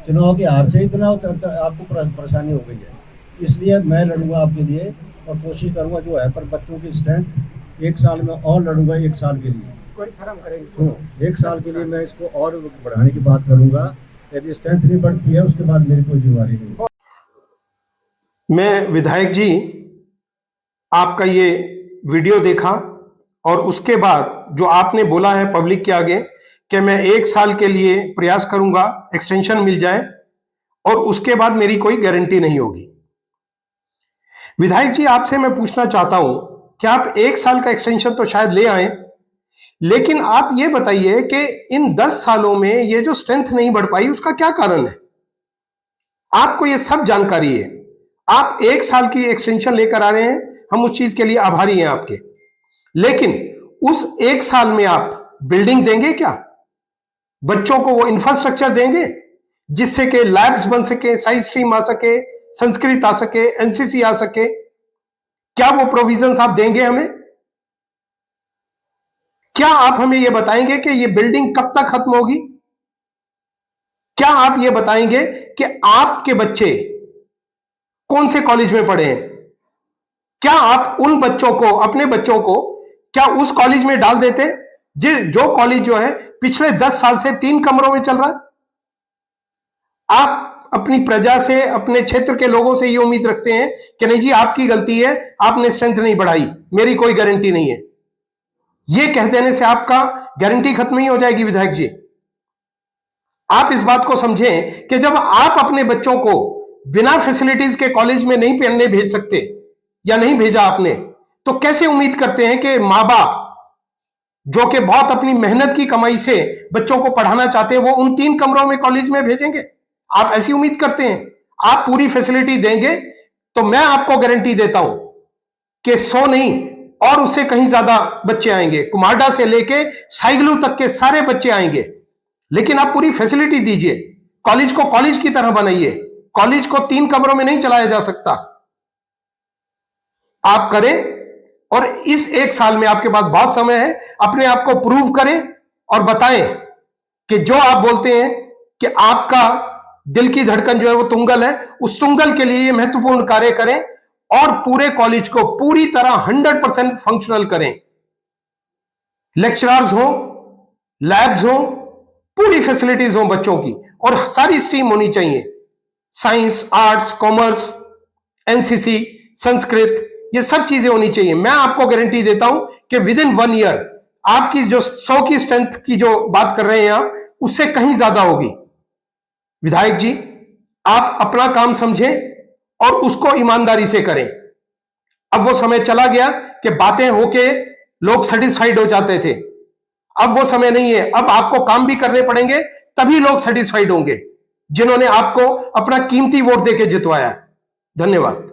चुनाव की हार से इतना आपको परेशानी हो गई है, इसलिए मैं लड़ूंगा आपके लिए और कोशिश करूंगा जो है, पर बच्चों की स्ट्रेंथ 1 साल में और लड़ूंगा, 1 साल के लिए कोई शर्म करेंगे 1 साल के लिए मैं इसको और बढ़ाने की बात करूंगा। यदि स्ट्रेंथ नहीं बढ़ती है उसके बाद मेरी कोई जिम्मेवारी नहीं। मैं विधायक जी आपका ये वीडियो देखा और उसके बाद जो आपने बोला है पब्लिक के आगे कि मैं 1 साल के लिए प्रयास करूंगा एक्सटेंशन मिल जाए और उसके बाद मेरी कोई गारंटी नहीं होगी। विधायक जी आपसे मैं पूछना चाहता हूं कि आप 1 साल का एक्सटेंशन तो शायद ले आए, लेकिन आप ये बताइए कि इन 10 सालों में ये जो स्ट्रेंथ नहीं बढ़ पाई उसका क्या कारण है? आपको ये सब जानकारी है, आप 1 साल की एक्सटेंशन लेकर आ रहे हैं, हम उस चीज के लिए आभारी हैं आपके। लेकिन उस 1 साल में आप बिल्डिंग देंगे क्या? बच्चों को वो इंफ्रास्ट्रक्चर देंगे जिससे कि लैब्स बन सके, साइंस स्ट्रीम आ सके, संस्कृत आ सके, एनसीसी आ सके? क्या वो प्रोविजंस आप देंगे हमें? क्या आप हमें यह बताएंगे कि ये बिल्डिंग कब तक खत्म होगी? क्या आप ये बताएंगे कि आपके बच्चे कौन से कॉलेज में पढ़े हैं? क्या आप उन बच्चों को, अपने बच्चों को क्या उस कॉलेज में डाल देते जो कॉलेज जो है पिछले 10 साल से 3 कमरों में चल रहा है? आप अपनी प्रजा से, अपने क्षेत्र के लोगों से ये उम्मीद रखते हैं कि नहीं जी आपकी गलती है, आपने स्ट्रेंथ नहीं बढ़ाई, मेरी कोई गारंटी नहीं है। ये कह देने से आपका गारंटी खत्म नहीं हो जाएगी विधायक जी। आप इस बात को समझें कि जब आप अपने बच्चों को बिना फैसिलिटीज के कॉलेज में नहीं पढ़ने भेज सकते या नहीं भेजा आपने, तो कैसे उम्मीद करते हैं कि मां बाप जो कि बहुत अपनी मेहनत की कमाई से बच्चों को पढ़ाना चाहते हैं वो उन 3 कमरों में कॉलेज में भेजेंगे? आप ऐसी उम्मीद करते हैं? आप पूरी फैसिलिटी देंगे तो मैं आपको गारंटी देता हूं कि 100 नहीं और उससे कहीं ज्यादा बच्चे आएंगे, कुमारडा से लेके साइगलू तक के सारे बच्चे आएंगे। लेकिन आप पूरी फैसिलिटी दीजिए, कॉलेज को कॉलेज की तरह बनाइए। कॉलेज को 3 कमरों में नहीं चलाया जा सकता। आप करें और इस 1 साल में आपके पास बहुत समय है, अपने आप को प्रूव करें और बताएं कि जो आप बोलते हैं कि आपका दिल की धड़कन जो है वो तुंगल है, उस तुंगल के लिए ये महत्वपूर्ण कार्य करें और पूरे कॉलेज को पूरी तरह 100% फंक्शनल करें। लेक्चरर्स हो, लैब्स हो, पूरी फैसिलिटीज हो बच्चों की, और सारी स्ट्रीम होनी चाहिए, science, arts, commerce, NCC, Sanskrit, ये सब चीजें होनी चाहिए। मैं आपको गारंटी देता हूं कि विद इन 1 ईयर आपकी जो 100 की स्ट्रेंथ की जो बात कर रहे हैं आप, उससे कहीं ज्यादा होगी। विधायक जी आप अपना काम समझें और उसको ईमानदारी से करें। अब वो समय चला गया कि बातें होके लोग सेटिस्फाइड हो जाते थे, अब वो समय नहीं है। अब आपको काम भी करने पड़ेंगे, तभी लोग सेटिस्फाइड होंगे जिन्होंने आपको अपना कीमती वोट देके जितवाया है। धन्यवाद।